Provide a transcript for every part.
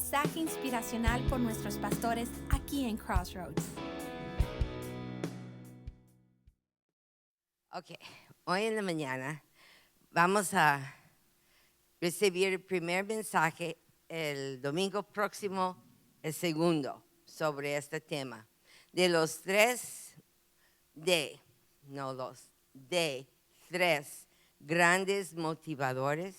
mensaje inspiracional por nuestros pastores aquí en Crossroads. Ok, hoy en la mañana vamos a recibir el primer mensaje, el domingo próximo, el segundo, sobre este tema. De los tres grandes motivadores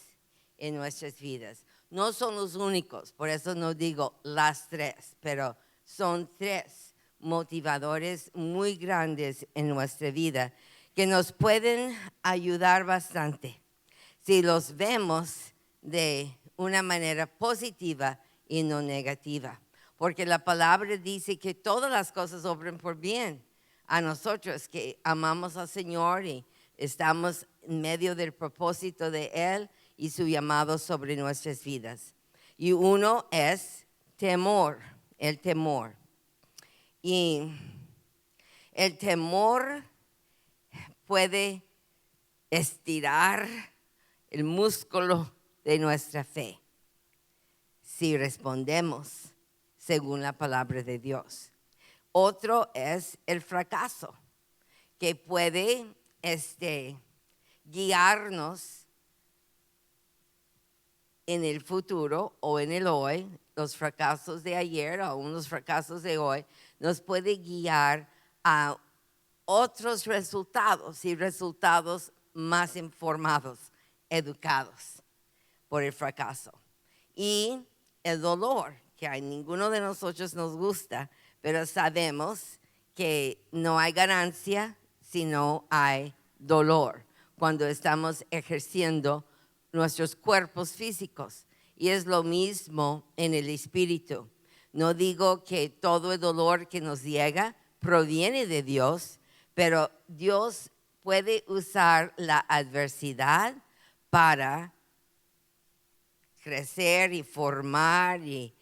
en nuestras vidas. No son los únicos, por eso no digo las tres, pero son tres motivadores muy grandes en nuestra vida que nos pueden ayudar bastante si los vemos de una manera positiva y no negativa. Porque la palabra dice que todas las cosas obran por bien a nosotros que amamos al Señor y estamos en medio del propósito de Él y su llamado sobre nuestras vidas. Y uno es temor, el temor. Y el temor puede estirar el músculo de nuestra fe si respondemos según la palabra de Dios. Otro es el fracaso, que puede guiarnos en el futuro o en el hoy. Los fracasos de ayer o unos fracasos de hoy nos puede guiar a otros resultados y resultados más informados, educados por el fracaso. Y el dolor, que a ninguno de nosotros nos gusta, pero sabemos que no hay ganancia si no hay dolor cuando estamos ejerciendo nuestros cuerpos físicos. Y es lo mismo en el espíritu. No digo que todo el dolor que nos llega proviene de Dios, pero Dios puede usar la adversidad para crecer y formar y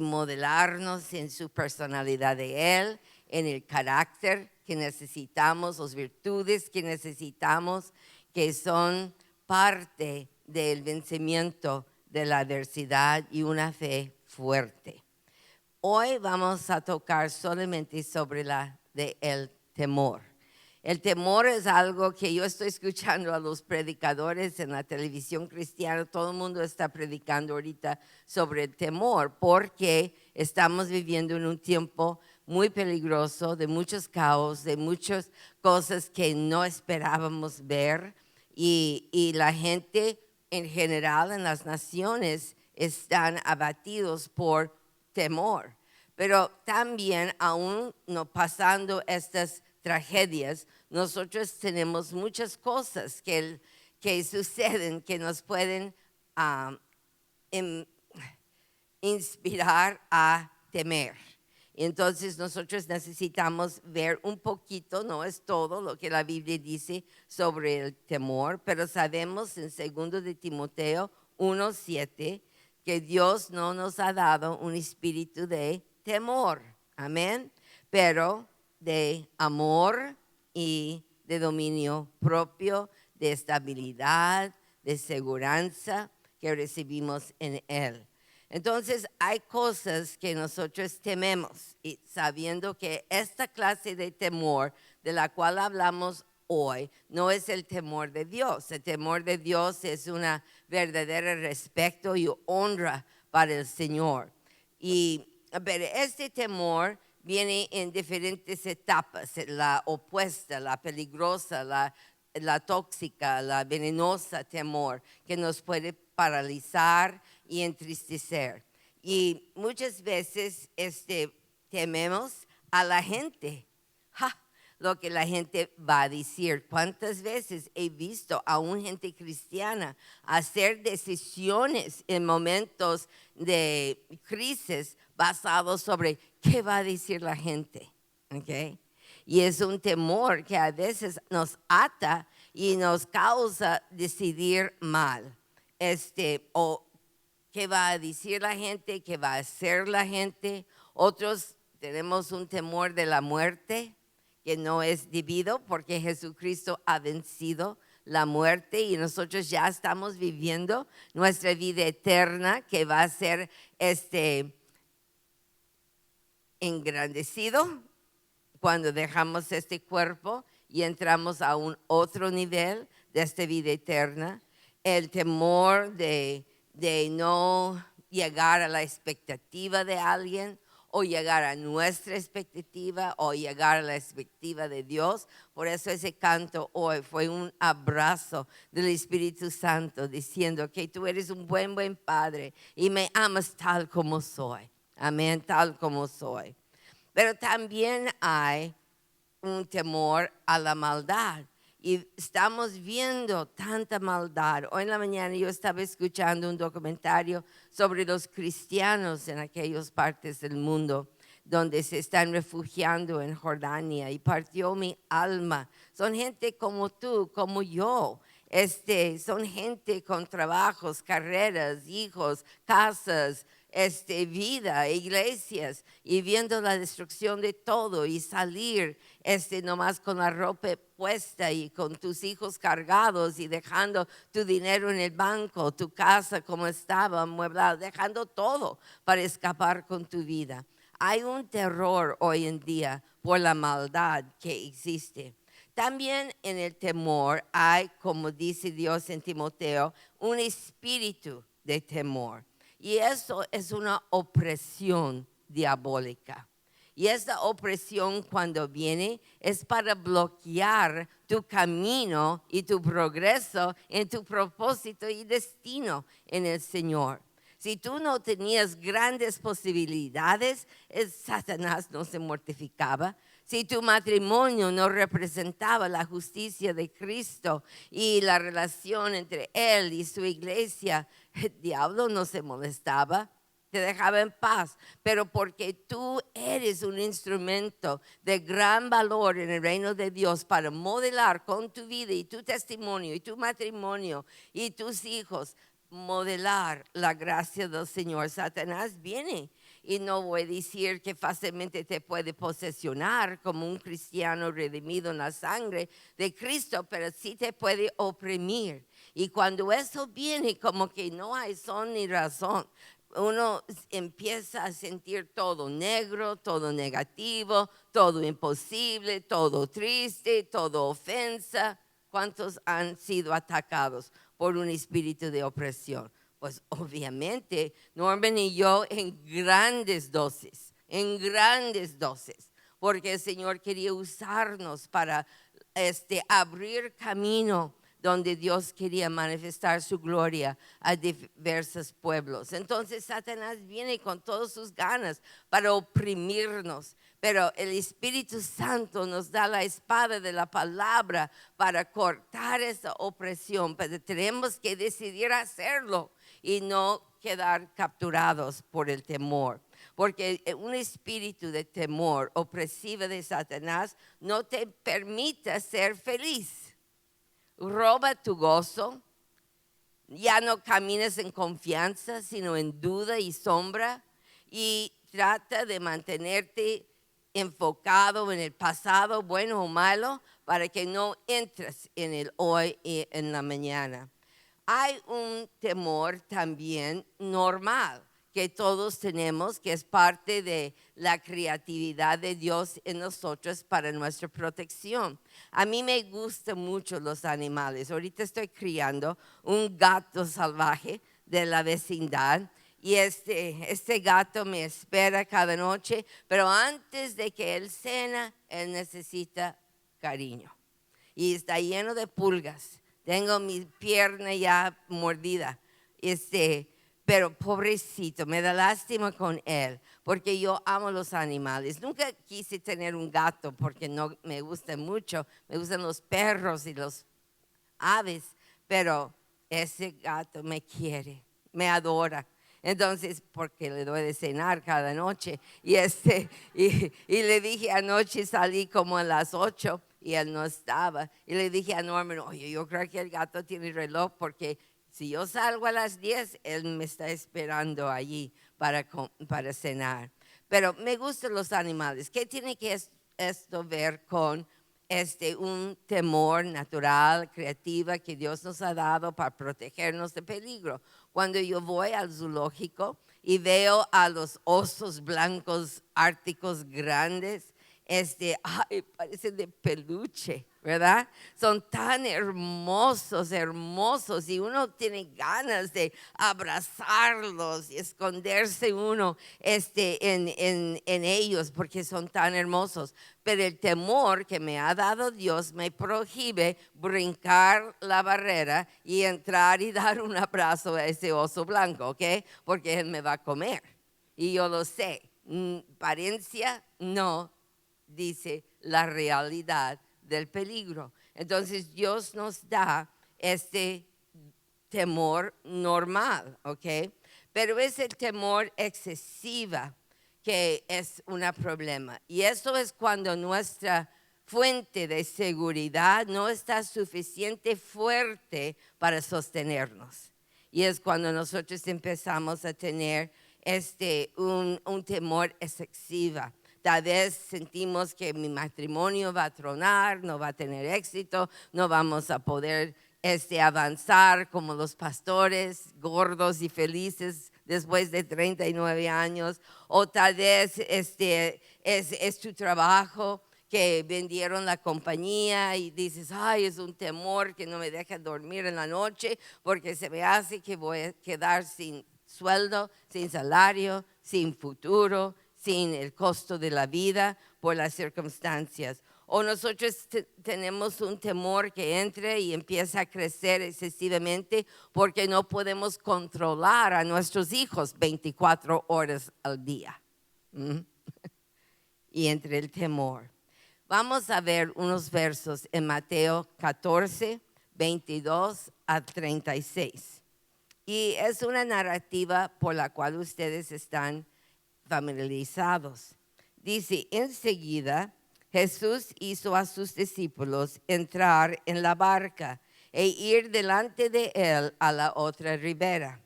modelarnos en su personalidad de Él, en el carácter que necesitamos, las virtudes que necesitamos, que son parte del vencimiento de la adversidad y una fe fuerte. Hoy vamos a tocar solamente sobre el temor. El temor es algo que yo estoy escuchando a los predicadores en la televisión cristiana. Todo el mundo está predicando ahorita sobre el temor porque estamos viviendo en un tiempo muy peligroso, de muchos caos, de muchas cosas que no esperábamos ver. Y la gente en general en las naciones están abatidos por temor. Pero también aún no pasando estas tragedias, nosotros tenemos muchas cosas que suceden que nos pueden inspirar a temer. Entonces nosotros necesitamos ver un poquito, no es todo lo que la Biblia dice sobre el temor, pero sabemos en 2 de Timoteo 1:7 que Dios no nos ha dado un espíritu de temor, amén, pero de amor y de dominio propio, de estabilidad, de seguridad que recibimos en Él. Entonces hay cosas que nosotros tememos y sabiendo que esta clase de temor de la cual hablamos hoy no es el temor de Dios. El temor de Dios es una verdadera respeto y honra para el Señor. Pero este temor viene en diferentes etapas, la opuesta, la peligrosa, la tóxica, la venenosa temor que nos puede paralizar y entristecer. Y muchas veces tememos a la gente. Lo que la gente va a decir. ¿Cuántas veces he visto a una gente cristiana hacer decisiones en momentos de crisis basados sobre qué va a decir la gente? ¿Okay? Y es un temor que a veces nos ata y nos causa decidir mal. O qué va a decir la gente, qué va a hacer la gente. Otros tenemos un temor de la muerte que no es debido porque Jesucristo ha vencido la muerte y nosotros ya estamos viviendo nuestra vida eterna que va a ser engrandecido cuando dejamos este cuerpo y entramos a un otro nivel de esta vida eterna. El temor de no llegar a la expectativa de alguien o llegar a nuestra expectativa o llegar a la expectativa de Dios. Por eso ese canto hoy fue un abrazo del Espíritu Santo diciendo que tú eres un buen padre y me amas tal como soy. Amén, tal como soy. Pero también hay un temor a la maldad. Y estamos viendo tanta maldad. Hoy en la mañana yo estaba escuchando un documentario sobre los cristianos en aquellas partes del mundo donde se están refugiando en Jordania y partió mi alma. Son gente como tú, como yo. Son gente con trabajos, carreras, hijos, casas, vida, iglesias, y viendo la destrucción de todo y salir nomás con la ropa puesta y con tus hijos cargados y dejando tu dinero en el banco, tu casa como estaba amueblada, dejando todo para escapar con tu vida. Hay un terror hoy en día por la maldad que existe. También en el temor hay, como dice Dios en Timoteo, un espíritu de temor. Y eso es una opresión diabólica. Y esta opresión cuando viene es para bloquear tu camino y tu progreso en tu propósito y destino en el Señor. Si tú no tenías grandes posibilidades, Satanás no se mortificaba. Si tu matrimonio no representaba la justicia de Cristo y la relación entre Él y su iglesia, el diablo no se molestaba, te dejaba en paz. Pero porque tú eres un instrumento de gran valor en el reino de Dios para modelar con tu vida y tu testimonio y tu matrimonio y tus hijos, modelar la gracia del Señor. Satanás viene. Y no voy a decir que fácilmente te puede posesionar como un cristiano redimido en la sangre de Cristo, pero sí te puede oprimir. Y cuando eso viene, como que no hay son ni razón, uno empieza a sentir todo negro, todo negativo, todo imposible, todo triste, todo ofensa. ¿Cuántos han sido atacados por un espíritu de opresión? Pues obviamente Norman y yo en grandes dosis, porque el Señor quería usarnos para abrir camino donde Dios quería manifestar su gloria a diversos pueblos. Entonces Satanás viene con todas sus ganas para oprimirnos, pero el Espíritu Santo nos da la espada de la palabra para cortar esa opresión, pero tenemos que decidir hacerlo y no quedar capturados por el temor. Porque un espíritu de temor opresivo de Satanás no te permite ser feliz. Roba tu gozo. Ya no caminas en confianza, sino en duda y sombra. Y trata de mantenerte enfocado en el pasado, bueno o malo, para que no entres en el hoy y en la mañana. Hay un temor también normal que todos tenemos, que es parte de la creatividad de Dios en nosotros para nuestra protección. A mí me gustan mucho los animales. Ahorita estoy criando un gato salvaje de la vecindad. Y este gato me espera cada noche, pero antes de que él cena, él necesita cariño. Y está lleno de pulgas. Tengo mi pierna ya mordida. Pero pobrecito, me da lástima con él, porque yo amo los animales. Nunca quise tener un gato porque no me gustan mucho. Me gustan los perros y los aves, pero ese gato me quiere, me adora. Entonces, porque le doy de cenar cada noche. Y le dije anoche, salí como a las 8 y él no estaba. Y le dije a Norman, oye, yo creo que el gato tiene reloj porque si yo salgo a las 10, él me está esperando allí para cenar. Pero me gustan los animales. ¿Qué tiene que esto ver con un temor natural, creativa que Dios nos ha dado para protegernos de peligro. Cuando yo voy al zoológico y veo a los osos blancos árticos grandes, ay, parecen de peluche, ¿verdad? Son tan hermosos, hermosos, y uno tiene ganas de abrazarlos y esconderse uno en ellos porque son tan hermosos. Pero el temor que me ha dado Dios me prohíbe brincar la barrera y entrar y dar un abrazo a ese oso blanco, ¿ok? Porque él me va a comer. Y yo lo sé. Apariencia no dice la realidad del peligro. Entonces Dios nos da este temor normal, ¿ok? Pero es el temor excesiva que es un problema. Y eso es cuando nuestra fuente de seguridad no está suficiente fuerte para sostenernos. Y es cuando nosotros empezamos a tener un temor excesivo. Tal vez sentimos que mi matrimonio va a tronar, no va a tener éxito, no vamos a poder avanzar como los pastores gordos y felices después de 39 años. O tal vez es tu trabajo, que vendieron la compañía y dices, ay, es un temor que no me deja dormir en la noche porque se me hace que voy a quedar sin sueldo, sin salario, sin futuro, sin el costo de la vida por las circunstancias. O nosotros tenemos un temor que entre y empieza a crecer excesivamente porque no podemos controlar a nuestros hijos 24 horas al día. Y entre el temor. Vamos a ver unos versos en Mateo 14, 22 a 36. Y es una narrativa por la cual ustedes están familiarizados. Dice, enseguida Jesús hizo a sus discípulos entrar en la barca e ir delante de él a la otra ribera,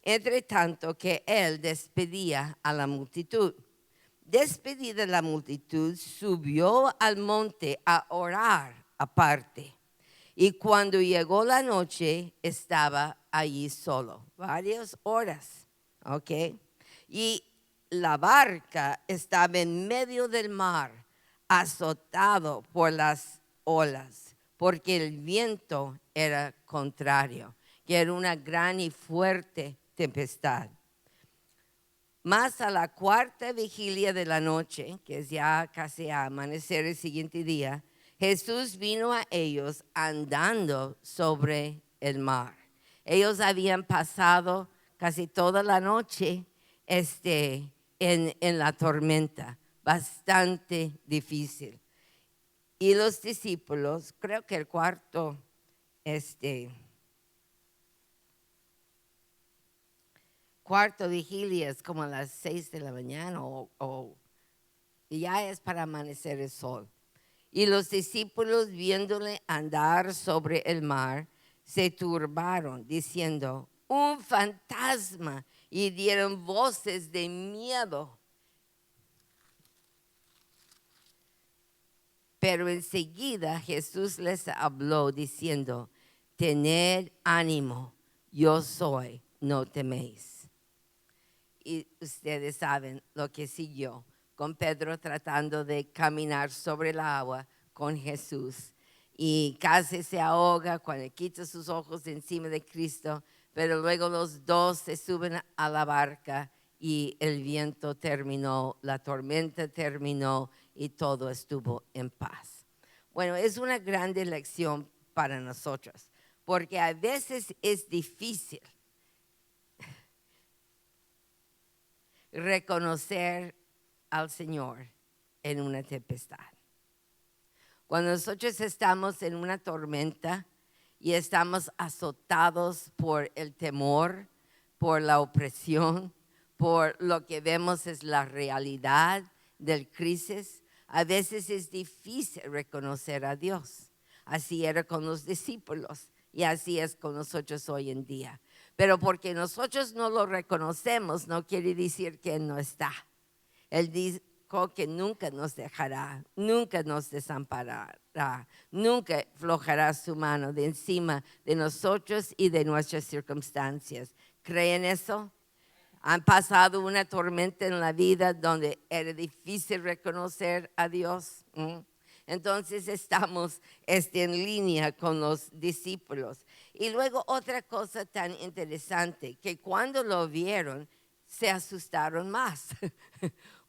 entre tanto que él despedía a la multitud. Despedida la multitud, subió al monte a orar aparte. Y cuando llegó la noche, estaba allí solo, varias horas, ¿ok? Y la barca estaba en medio del mar, azotado por las olas, porque el viento era contrario, que era una gran y fuerte tempestad. Más a la cuarta vigilia de la noche, que es ya casi a amanecer el siguiente día, Jesús vino a ellos andando sobre el mar. Ellos habían pasado casi toda la noche en la tormenta, bastante difícil. Y los discípulos, creo que el cuarto vigilia es como a las 6 de la mañana y ya es para amanecer el sol. Y los discípulos, viéndole andar sobre el mar, se turbaron diciendo, un fantasma, y dieron voces de miedo. Pero enseguida Jesús les habló diciendo, tened ánimo, yo soy, no teméis. Y ustedes saben lo que siguió con Pedro tratando de caminar sobre el agua con Jesús. Y casi se ahoga cuando quita sus ojos de encima de Cristo, pero luego los dos se suben a la barca y el viento terminó, la tormenta terminó y todo estuvo en paz. Bueno, es una grande lección para nosotros, porque a veces es difícil reconocer al Señor en una tempestad. Cuando nosotros estamos en una tormenta y estamos azotados por el temor, por la opresión, por lo que vemos es la realidad del crisis, a veces es difícil reconocer a Dios. Así era con los discípulos y así es con nosotros hoy en día. Pero porque nosotros no lo reconocemos, no quiere decir que Él no está. Él dice, prometió que nunca nos dejará, nunca nos desamparará, nunca aflojará su mano de encima de nosotros y de nuestras circunstancias. ¿Creen eso? ¿Han pasado una tormenta en la vida donde era difícil reconocer a Dios? Entonces estamos en línea con los discípulos. Y luego otra cosa tan interesante, que cuando lo vieron, se asustaron más,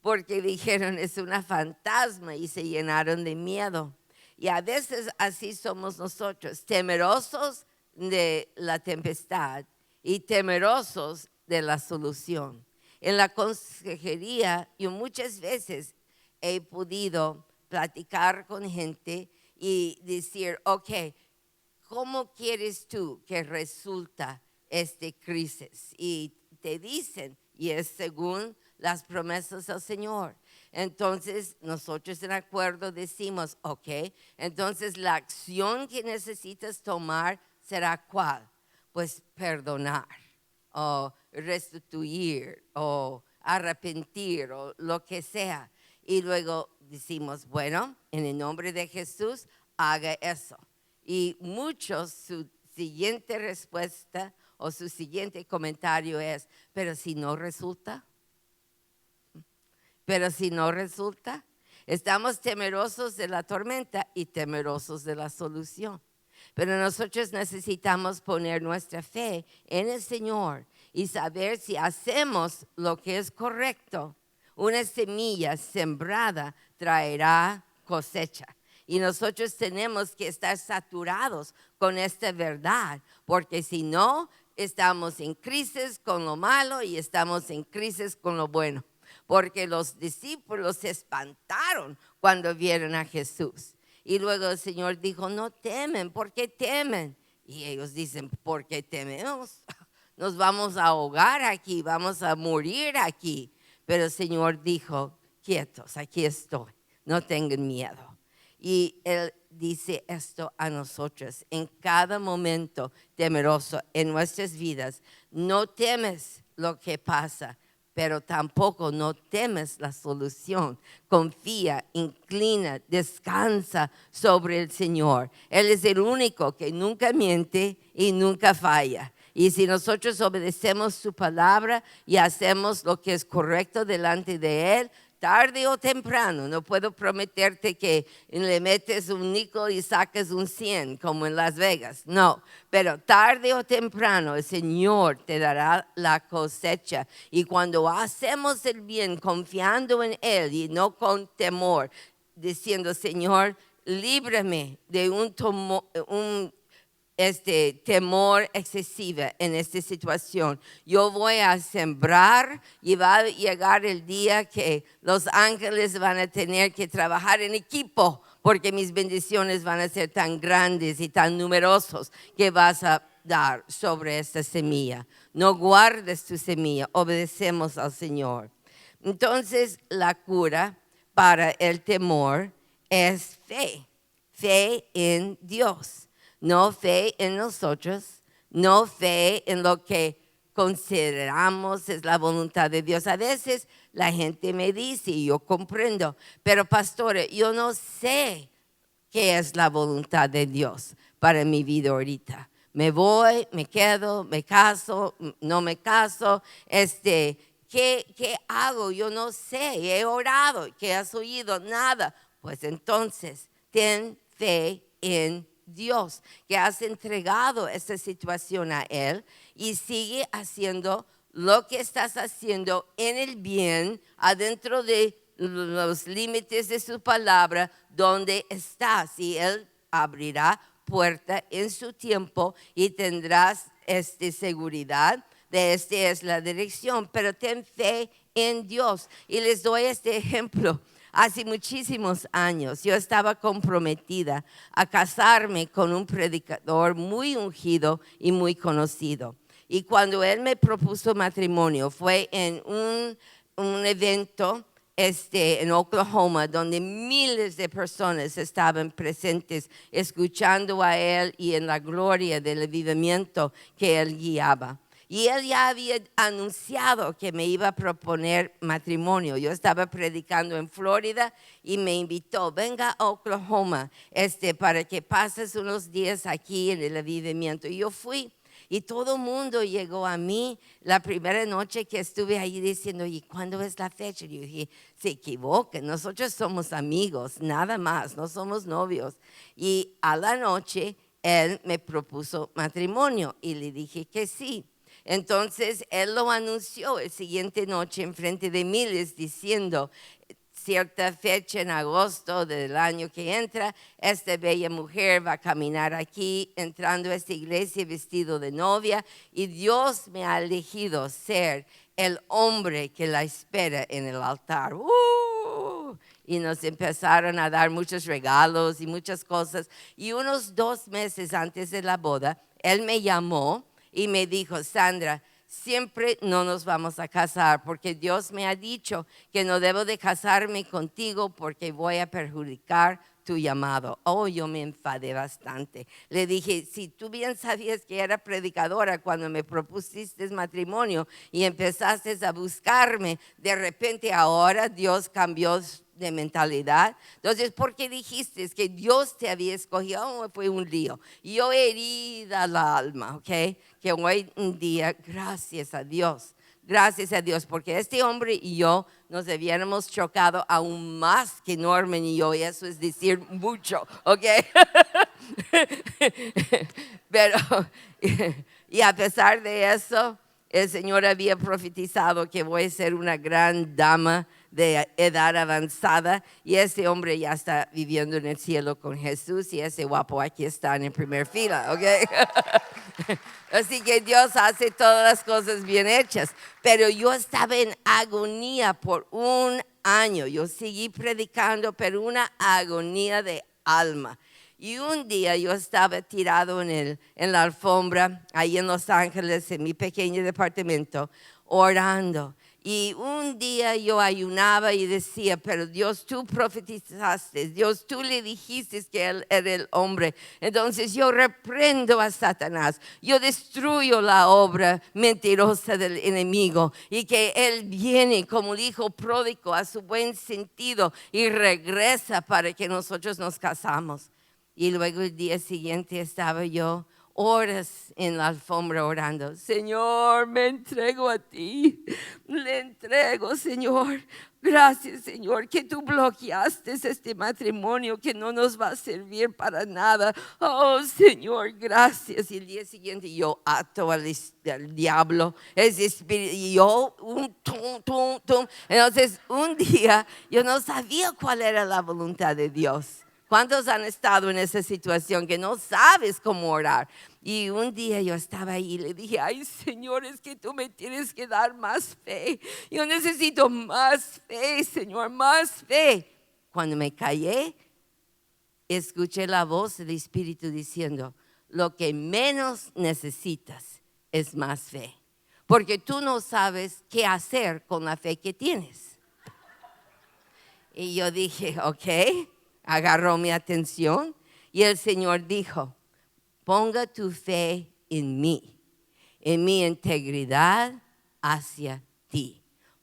porque dijeron es una fantasma y se llenaron de miedo. Y a veces así somos nosotros, temerosos de la tempestad y temerosos de la solución. En la consejería yo muchas veces he podido platicar con gente y decir, ok, ¿cómo quieres tú que resulta esta crisis? Y te dicen, y es según las promesas del Señor. Entonces nosotros en acuerdo decimos, ok, entonces la acción que necesitas tomar será ¿cuál? Pues perdonar o restituir o arrepentir o lo que sea. Y luego decimos, bueno, en el nombre de Jesús, haga eso. Y muchos, su siguiente respuesta o su siguiente comentario es, pero si no resulta, estamos temerosos de la tormenta y temerosos de la solución. Pero nosotros necesitamos poner nuestra fe en el Señor y saber si hacemos lo que es correcto. Una semilla sembrada traerá cosecha. Y nosotros tenemos que estar saturados con esta verdad, porque si no, estamos en crisis con lo malo y estamos en crisis con lo bueno. Porque los discípulos se espantaron cuando vieron a Jesús. Y luego el Señor dijo, no temen, ¿por qué temen? Y ellos dicen, ¿por qué tememos? Nos vamos a ahogar aquí, vamos a morir aquí. Pero el Señor dijo, quietos, aquí estoy, no tengan miedo. Y Él dice esto a nosotros en cada momento temeroso en nuestras vidas. No temes lo que pasa, pero tampoco no temes la solución. Confía, inclina, descansa sobre el Señor. Él es el único que nunca miente y nunca falla. Y si nosotros obedecemos su palabra y hacemos lo que es correcto delante de Él, tarde o temprano, no puedo prometerte que le metes un níquel y sacas un 100 como en Las Vegas, no, pero tarde o temprano el Señor te dará la cosecha. Y cuando hacemos el bien confiando en Él y no con temor, diciendo, Señor, líbrame de un temor excesivo en esta situación. Yo voy a sembrar y va a llegar el día que los ángeles van a tener que trabajar en equipo, porque mis bendiciones van a ser tan grandes y tan numerosos que vas a dar sobre esta semilla. No guardes tu semilla, obedecemos al Señor. Entonces la cura para el temor es fe en Dios. No fe en nosotros, no fe en lo que consideramos es la voluntad de Dios. A veces la gente me dice, y yo comprendo, pero pastora, yo no sé qué es la voluntad de Dios para mi vida ahorita. Me voy, me quedo, me caso, no me caso, ¿qué hago? Yo no sé, he orado, ¿qué has oído? Nada. Pues entonces, ten fe en Dios, que has entregado esta situación a Él y sigue haciendo lo que estás haciendo en el bien, adentro de los límites de su palabra, donde estás, y Él abrirá puerta en su tiempo y tendrás seguridad de esta es la dirección. Pero ten fe en Dios. Y les doy este ejemplo. Hace muchísimos años yo estaba comprometida a casarme con un predicador muy ungido y muy conocido. Y cuando él me propuso matrimonio fue en un evento en Oklahoma, donde miles de personas estaban presentes escuchando a él y en la gloria del avivamiento que él guiaba. Y él ya había anunciado que me iba a proponer matrimonio. Yo estaba predicando en Florida y me invitó, venga a Oklahoma para que pases unos días aquí en el avivamiento. Y yo fui. Y todo el mundo llegó a mí la primera noche que estuve ahí diciendo, ¿y cuándo es la fecha? Y yo dije, se equivocan, nosotros somos amigos, nada más, no somos novios. Y a la noche él me propuso matrimonio y le dije que sí. Entonces él lo anunció el siguiente noche en frente de miles diciendo, cierta fecha en agosto del año que entra, esta bella mujer va a caminar aquí, entrando a esta iglesia vestido de novia, y Dios me ha elegido ser el hombre que la espera en el altar. Y nos empezaron a dar muchos regalos y muchas cosas. Y unos 2 meses antes de la boda, él me llamó y me dijo, Sandra, siempre no nos vamos a casar porque Dios me ha dicho que no debo de casarme contigo porque voy a perjudicar tu llamado. Oh, yo me enfadé bastante. Le dije, si tú bien sabías que era predicadora cuando me propusiste matrimonio y empezaste a buscarme, de repente ahora Dios cambió de mentalidad. Entonces, ¿por qué dijiste que Dios te había escogido? Oh, fue un lío. Yo herida la alma, ¿ok? Que hoy en día, gracias a Dios, porque este hombre y yo nos habíamos chocado aún más que Norman y yo, y eso es decir mucho, ¿ok? Pero, y a pesar de eso, el Señor había profetizado que voy a ser una gran dama de edad avanzada, y ese hombre ya está viviendo en el cielo con Jesús, y ese guapo aquí está en primera fila, ¿ok? Así que Dios hace todas las cosas bien hechas, pero yo estaba en agonía por 1 año, yo seguí predicando, pero una agonía de alma. Y un día yo estaba tirado en la alfombra, ahí en Los Ángeles, en mi pequeño departamento, orando. Y un día yo ayunaba y decía, pero Dios, tú profetizaste, Dios, tú le dijiste que él era el hombre. Entonces yo reprendo a Satanás, yo destruyo la obra mentirosa del enemigo, y que él viene como el hijo pródigo a su buen sentido y regresa para que nosotros nos casamos. Y luego el día siguiente estaba yo horas en la alfombra orando. Señor, me entrego a ti. Le entrego, Señor. Gracias, Señor, que tú bloqueaste este matrimonio que no nos va a servir para nada. Oh, Señor, gracias. Y el día siguiente yo ato al diablo, ese espíritu, y yo, tum. Entonces, un día yo no sabía cuál era la voluntad de Dios. ¿Cuántos han estado en esa situación que no sabes cómo orar? Y un día yo estaba ahí y le dije, ay, Señor, es que tú me tienes que dar más fe. Yo necesito más fe, Señor, más fe. Cuando me callé, escuché la voz del Espíritu diciendo, lo que menos necesitas es más fe, porque tú no sabes qué hacer con la fe que tienes. Y yo dije, ok. Agarró mi atención y el Señor dijo, ponga tu fe en mí, en mi integridad hacia ti.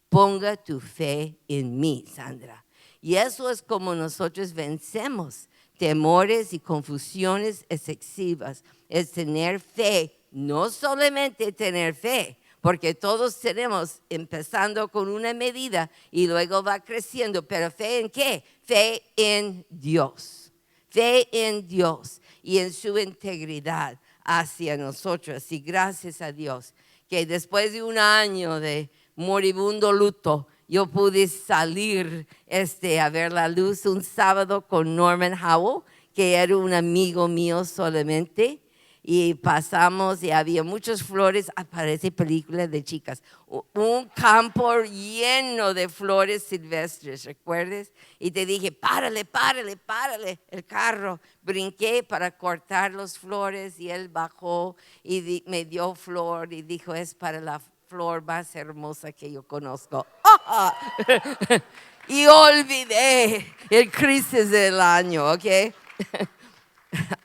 Ponga tu fe en mí, Sandra. Y eso es como nosotros vencemos temores y confusiones excesivas. Es tener fe, no solamente tener fe, porque todos tenemos, empezando con una medida y luego va creciendo, pero ¿fe en qué? Fe en Dios, fe en Dios y en su integridad hacia nosotros. Y gracias a Dios que después de 1 año de moribundo luto, yo pude salir a ver la luz un sábado con Norman Howell, que era un amigo mío solamente. Y pasamos y había muchas flores, parece película de chicas, un campo lleno de flores silvestres, ¿recuerdas? Y te dije, párale el carro. Brinqué para cortar las flores y él bajó y me dio flor y dijo, es para la flor más hermosa que yo conozco. Y olvidé el crisis del año, ¿ok?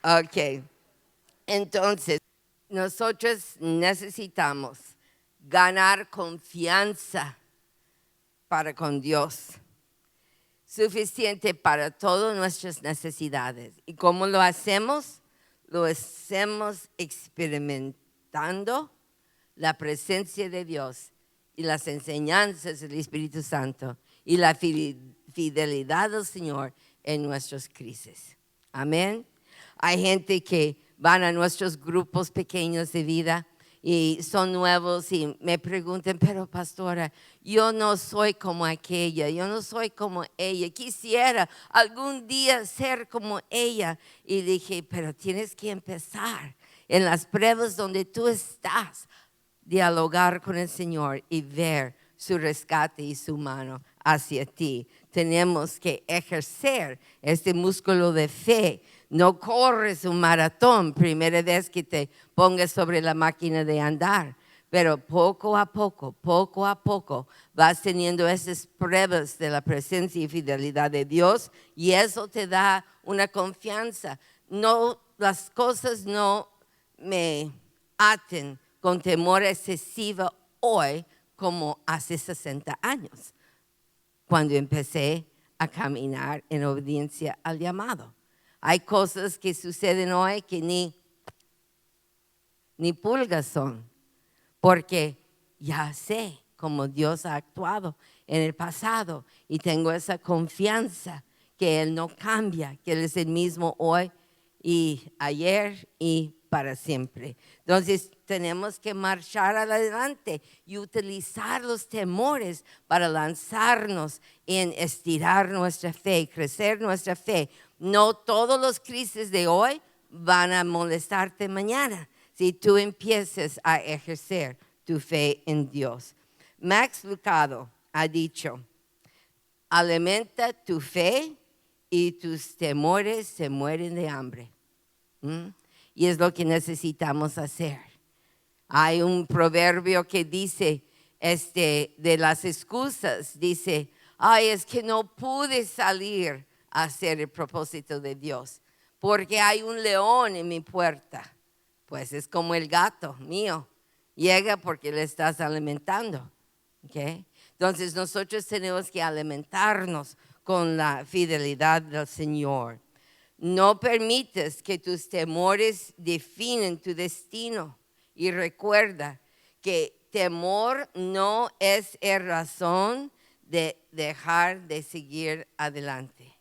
Ok. Entonces, nosotros necesitamos ganar confianza para con Dios, suficiente para todas nuestras necesidades. ¿Y cómo lo hacemos? Lo hacemos experimentando la presencia de Dios y las enseñanzas del Espíritu Santo y la fidelidad del Señor en nuestras crisis. Amén. Hay gente que van a nuestros grupos pequeños de vida y son nuevos y me preguntan, pero pastora, yo no soy como aquella, yo no soy como ella, quisiera algún día ser como ella. Y dije, pero tienes que empezar en las pruebas donde tú estás, dialogar con el Señor y ver su rescate y su mano hacia ti. Tenemos que ejercer este músculo de fe. No corres un maratón primera vez que te pongas sobre la máquina de andar, pero poco a poco vas teniendo esas pruebas de la presencia y fidelidad de Dios y eso te da una confianza. No, las cosas no me aten con temor excesivo hoy como hace 60 años, cuando empecé a caminar en obediencia al llamado. Hay cosas que suceden hoy que ni pulgas son, porque ya sé cómo Dios ha actuado en el pasado y tengo esa confianza que Él no cambia, que Él es el mismo hoy y ayer y para siempre. Entonces tenemos que marchar adelante y utilizar los temores para lanzarnos en estirar nuestra fe y crecer nuestra fe. No todos los crisis de hoy van a molestarte mañana si tú empieces a ejercer tu fe en Dios. Max Lucado ha dicho, alimenta tu fe y tus temores se mueren de hambre. Y es lo que necesitamos hacer. Hay un proverbio que dice, de las excusas, dice, ay, es que no pude salir a hacer el propósito de Dios, porque hay un león en mi puerta. Pues es como el gato mío, llega porque le estás alimentando. ¿Okay? Entonces nosotros tenemos que alimentarnos con la fidelidad del Señor. No permites que tus temores definen tu destino. Y recuerda que temor no es razón de dejar de seguir adelante.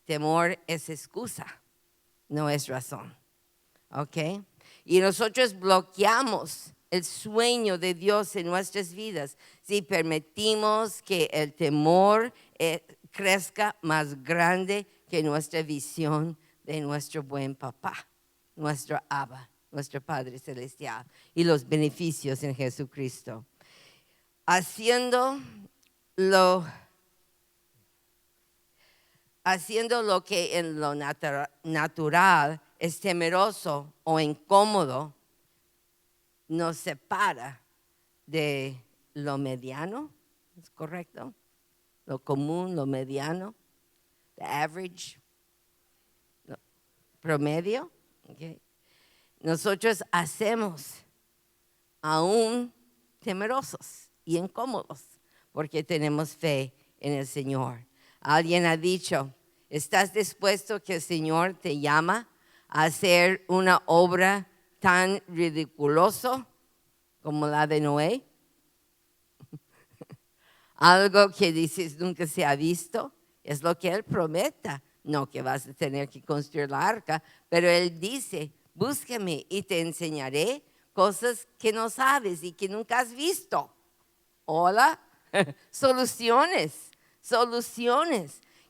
Temor es excusa, no es razón. ¿Ok? Y nosotros bloqueamos el sueño de Dios en nuestras vidas si permitimos que el temor crezca más grande que nuestra visión de nuestro buen papá, nuestro Abba, nuestro Padre Celestial y los beneficios en Jesucristo. Haciendo lo que en lo natural es temeroso o incómodo, nos separa de lo mediano, ¿es correcto? Lo común, lo mediano, the average, promedio. Okay. Nosotros hacemos aún temerosos y incómodos porque tenemos fe en el Señor. Alguien ha dicho, ¿estás dispuesto que el Señor te llama a hacer una obra tan ridiculosa como la de Noé? Algo que dices nunca se ha visto, es lo que Él prometa. No que vas a tener que construir la arca, pero Él dice, búscame y te enseñaré cosas que no sabes y que nunca has visto. Hola, soluciones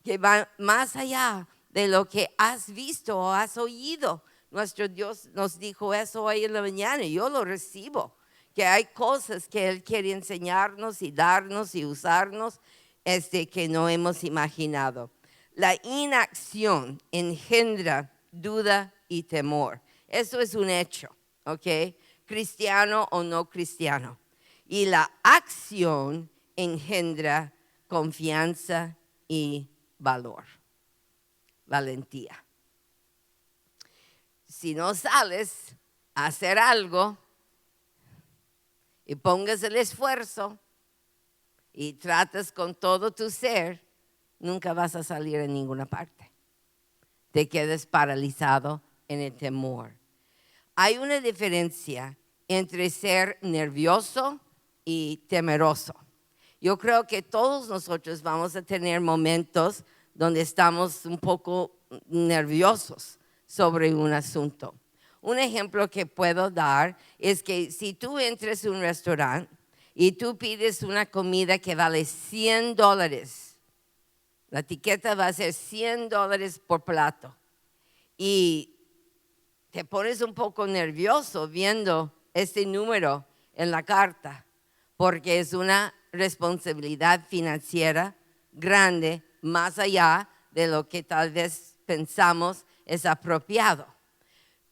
que van más allá de lo que has visto o has oído. Nuestro Dios nos dijo eso hoy en la mañana y yo lo recibo. Que hay cosas que Él quiere enseñarnos y darnos y usarnos que no hemos imaginado. La inacción engendra duda y temor. Eso es un hecho, ¿ok? Cristiano o no cristiano. Y la acción engendra confianza y valor, valentía. Si no sales, hacer algo y pongas el esfuerzo y tratas con todo tu ser, nunca vas a salir en ninguna parte. Te quedas paralizado en el temor. Hay una diferencia entre ser nervioso y temeroso. Yo creo que todos nosotros vamos a tener momentos donde estamos un poco nerviosos sobre un asunto. Un ejemplo que puedo dar es que si tú entras a un restaurante y tú pides una comida que vale $100, la etiqueta va a ser $100 por plato, y te pones un poco nervioso viendo este número en la carta, porque es una responsabilidad financiera grande, más allá de lo que tal vez pensamos es apropiado.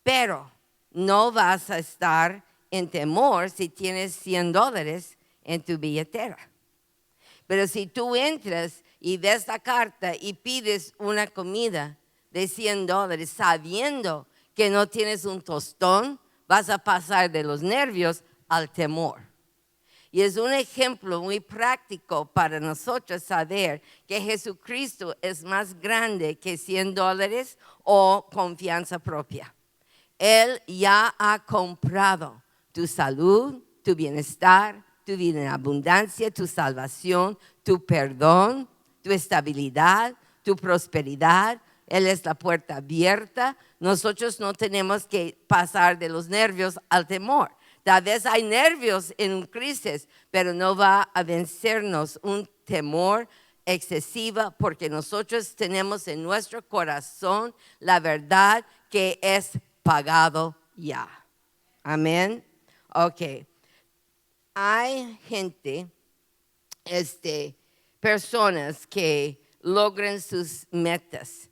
Pero no vas a estar en temor si tienes $100 en tu billetera. Pero si tú entras y ves la carta y pides una comida de $100 sabiendo que no tienes un tostón, vas a pasar de los nervios al temor. Y es un ejemplo muy práctico para nosotros saber que Jesucristo es más grande que $100 o confianza propia. Él ya ha comprado tu salud, tu bienestar, tu vida en abundancia, tu salvación, tu perdón, tu estabilidad, tu prosperidad. Él es la puerta abierta. Nosotros no tenemos que pasar de los nervios al temor. Tal vez hay nervios en un crisis, pero no va a vencernos un temor excesivo, porque nosotros tenemos en nuestro corazón la verdad que es pagado ya. Amén. Ok. Hay gente, personas que logran sus metas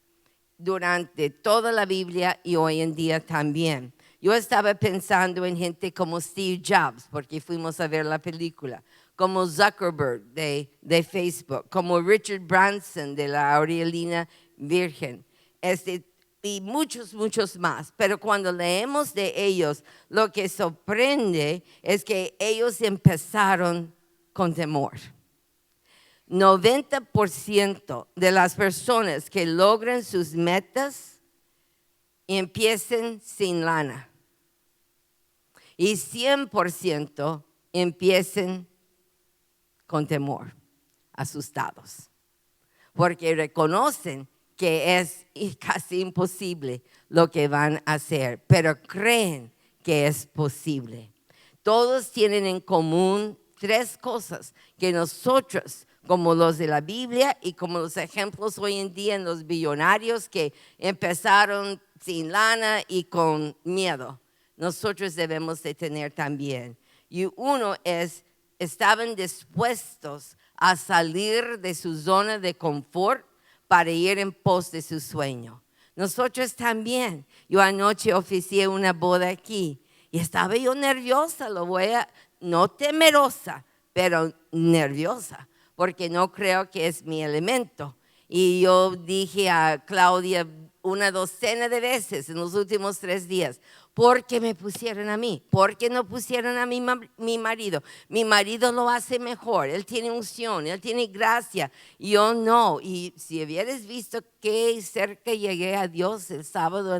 durante toda la Biblia y hoy en día también. Yo estaba pensando en gente como Steve Jobs, porque fuimos a ver la película, como Zuckerberg de Facebook, como Richard Branson de la Aurelina Virgen, y muchos, muchos más. Pero cuando leemos de ellos, lo que sorprende es que ellos empezaron con temor. 90% de las personas que logran sus metas empiezan sin lana. Y 100% empiecen con temor, asustados, porque reconocen que es casi imposible lo que van a hacer, pero creen que es posible. Todos tienen en común 3 cosas que nosotros, como los de la Biblia y como los ejemplos hoy en día en los billonarios que empezaron sin lana y con miedo, nosotros debemos de tener también. Y uno es, estaban dispuestos a salir de su zona de confort para ir en pos de su sueño. Nosotros también. Yo anoche oficié una boda aquí y estaba yo nerviosa, no temerosa, pero nerviosa, porque no creo que es mi elemento. Y yo dije a Claudia una docena de veces en los últimos 3 días, ¿por qué me pusieron a mí? ¿Por qué no pusieron a mi marido? Mi marido lo hace mejor, él tiene unción, él tiene gracia, yo no. Y si hubieras visto qué cerca llegué a Dios el sábado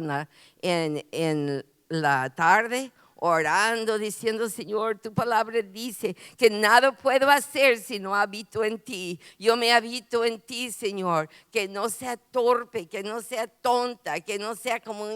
en la tarde, orando, diciendo, Señor, tu palabra dice que nada puedo hacer si no habito en ti. Yo me habito en ti, Señor, que no sea torpe, que no sea tonta, que no sea como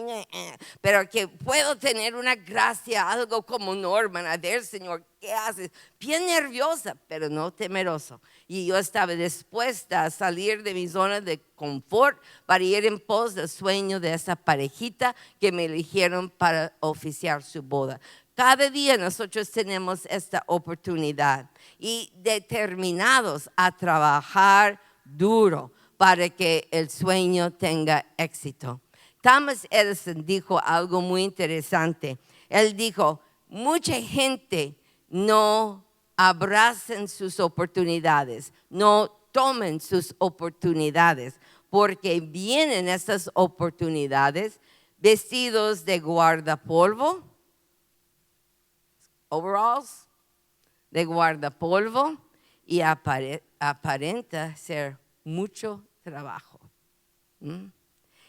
pero que puedo tener una gracia, algo como Norman. A ver, Señor, ¿qué haces? Bien nerviosa, pero no temeroso. Y yo estaba dispuesta a salir de mi zona de confort para ir en pos del sueño de esa parejita que me eligieron para oficiar su boda. Cada día nosotros tenemos esta oportunidad y determinados a trabajar duro para que el sueño tenga éxito. Thomas Edison dijo algo muy interesante. Él dijo, mucha gente no abracen sus oportunidades, no tomen sus oportunidades, porque vienen estas oportunidades vestidos de guardapolvo, overalls de guardapolvo y aparenta ser mucho trabajo.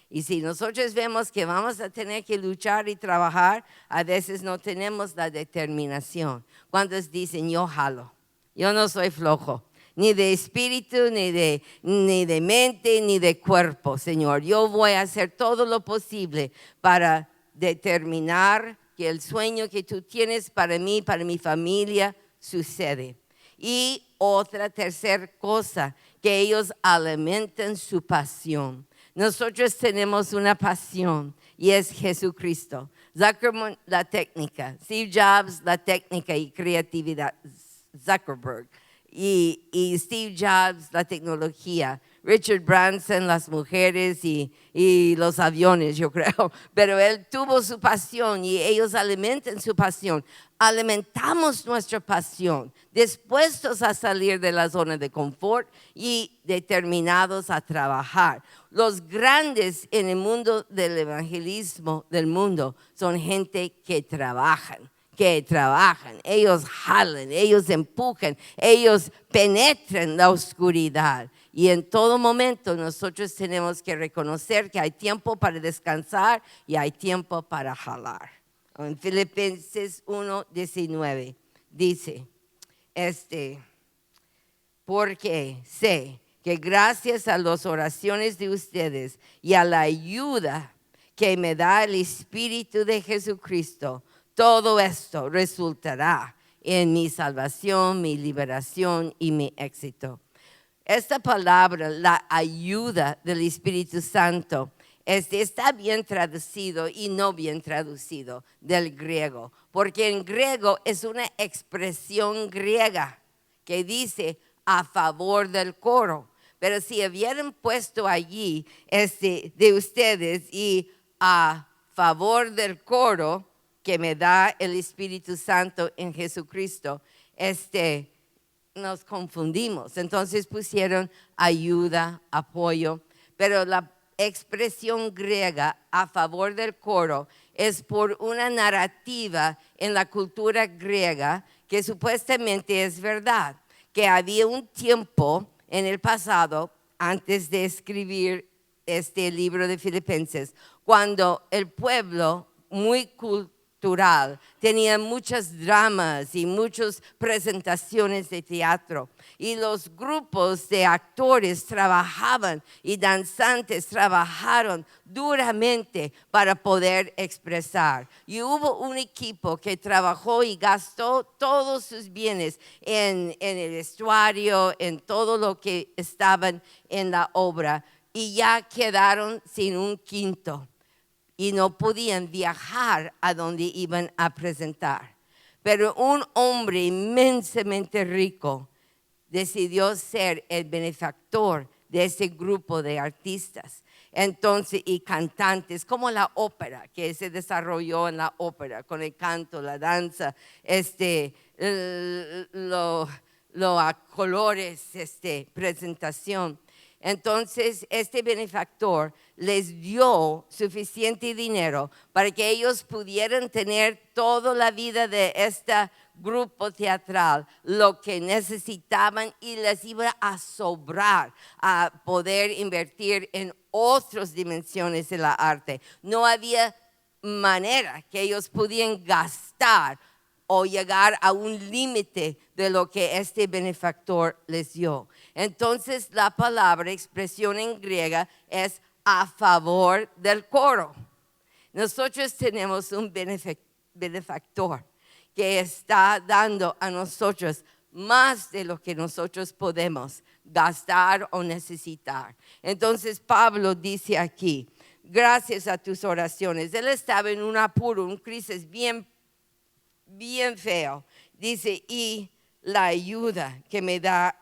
Y si nosotros vemos que vamos a tener que luchar y trabajar, a veces no tenemos la determinación. ¿Cuántos dicen, yo jalo? Yo no soy flojo, ni de espíritu, ni de mente, ni de cuerpo, Señor. Yo voy a hacer todo lo posible para determinar que el sueño que tú tienes para mí, para mi familia, sucede. Y otra tercera cosa, que ellos alimentan su pasión. Nosotros tenemos una pasión y es Jesucristo. Zuckerman, la técnica. Steve Jobs, la técnica y creatividad. Zuckerberg. Y Steve Jobs, la tecnología. Richard Branson, las mujeres y los aviones, yo creo. Pero él tuvo su pasión y ellos alimentan su pasión. Alimentamos nuestra pasión, dispuestos a salir de la zona de confort y determinados a trabajar. Los grandes en el mundo del evangelismo del mundo son gente que trabajan. Ellos jalan, ellos empujan, ellos penetran la oscuridad. Y en todo momento nosotros tenemos que reconocer que hay tiempo para descansar y hay tiempo para jalar. En Filipenses 1:19 dice, porque sé que gracias a las oraciones de ustedes y a la ayuda que me da el Espíritu de Jesucristo, todo esto resultará en mi salvación, mi liberación y mi éxito. Esta palabra, la ayuda del Espíritu Santo, está bien traducido y no bien traducido del griego, porque en griego es una expresión griega que dice a favor del coro. Pero si hubieran puesto allí de ustedes y a favor del coro que me da el Espíritu Santo en Jesucristo, nos confundimos. Entonces pusieron ayuda, apoyo, pero la expresión griega a favor del coro es por una narrativa en la cultura griega que supuestamente es verdad, que había un tiempo en el pasado, antes de escribir este libro de Filipenses, cuando el pueblo muy cultural tenía muchas dramas y muchas presentaciones de teatro. Y los grupos de actores trabajaban y danzantes trabajaron duramente para poder expresar. Y hubo un equipo que trabajó y gastó todos sus bienes en el vestuario, en todo lo que estaban en la obra. Y ya quedaron sin un quinto. Y no podían viajar a donde iban a presentar. Pero un hombre inmensamente rico decidió ser el benefactor de ese grupo de artistas. Entonces, y cantantes, como la ópera, que se desarrolló en la ópera, con el canto, la danza, a colores, presentación. Entonces, este benefactor les dio suficiente dinero para que ellos pudieran tener toda la vida de este grupo teatral, lo que necesitaban, y les iba a sobrar a poder invertir en otras dimensiones de la arte. No había manera que ellos pudieran gastar o llegar a un límite de lo que este benefactor les dio. Entonces la palabra, expresión en griega, es a favor del coro. Nosotros tenemos un benefactor que está dando a nosotros más de lo que nosotros podemos gastar o necesitar. Entonces Pablo dice aquí, gracias a tus oraciones. Él estaba en un apuro, un crisis bien feo. Dice, y la ayuda que me da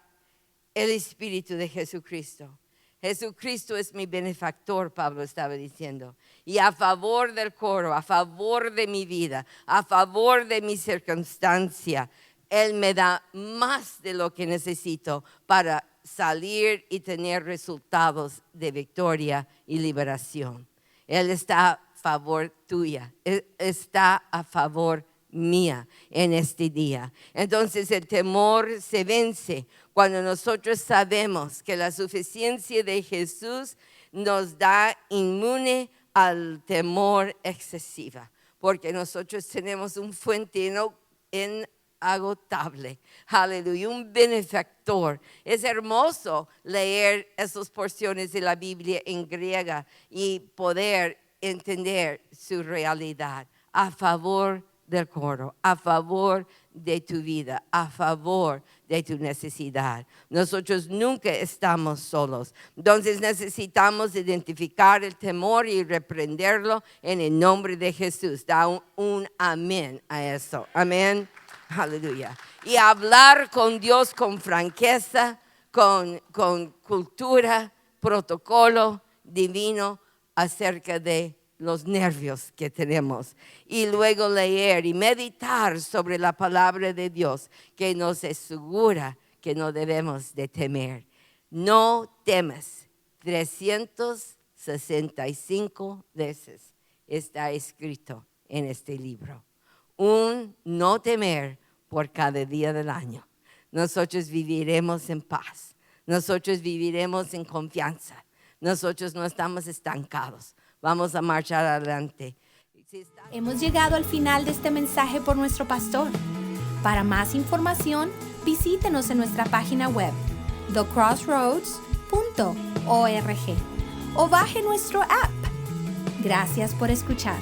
el Espíritu de Jesucristo. Jesucristo es mi benefactor, Pablo estaba diciendo. Y a favor del coro, a favor de mi vida, a favor de mi circunstancia, Él me da más de lo que necesito para salir y tener resultados de victoria y liberación. Él está a favor tuya, está a favor mía en este día. Entonces el temor se vence cuando nosotros sabemos que la suficiencia de Jesús nos da inmune al temor excesivo, porque nosotros tenemos un fuente inagotable, aleluya, un benefactor. Es hermoso leer esas porciones de la Biblia en griega y poder entender su realidad a favor del coro, a favor de tu vida, a favor de tu necesidad. Nosotros nunca estamos solos. Entonces necesitamos identificar el temor y reprenderlo en el nombre de Jesús. Da un amén a eso. Amén. Aleluya. Y hablar con Dios con franqueza, con cultura, protocolo divino acerca de los nervios que tenemos, y luego leer y meditar sobre la palabra de Dios que nos asegura que no debemos de temer. No temas. 365 veces está escrito en este libro. Un no temer por cada día del año. Nosotros viviremos en paz. Nosotros viviremos en confianza. Nosotros no estamos estancados. Vamos a marchar adelante. Hemos llegado al final de este mensaje por nuestro pastor. Para más información, visítenos en nuestra página web, thecrossroads.org, o baje nuestro app. Gracias por escuchar.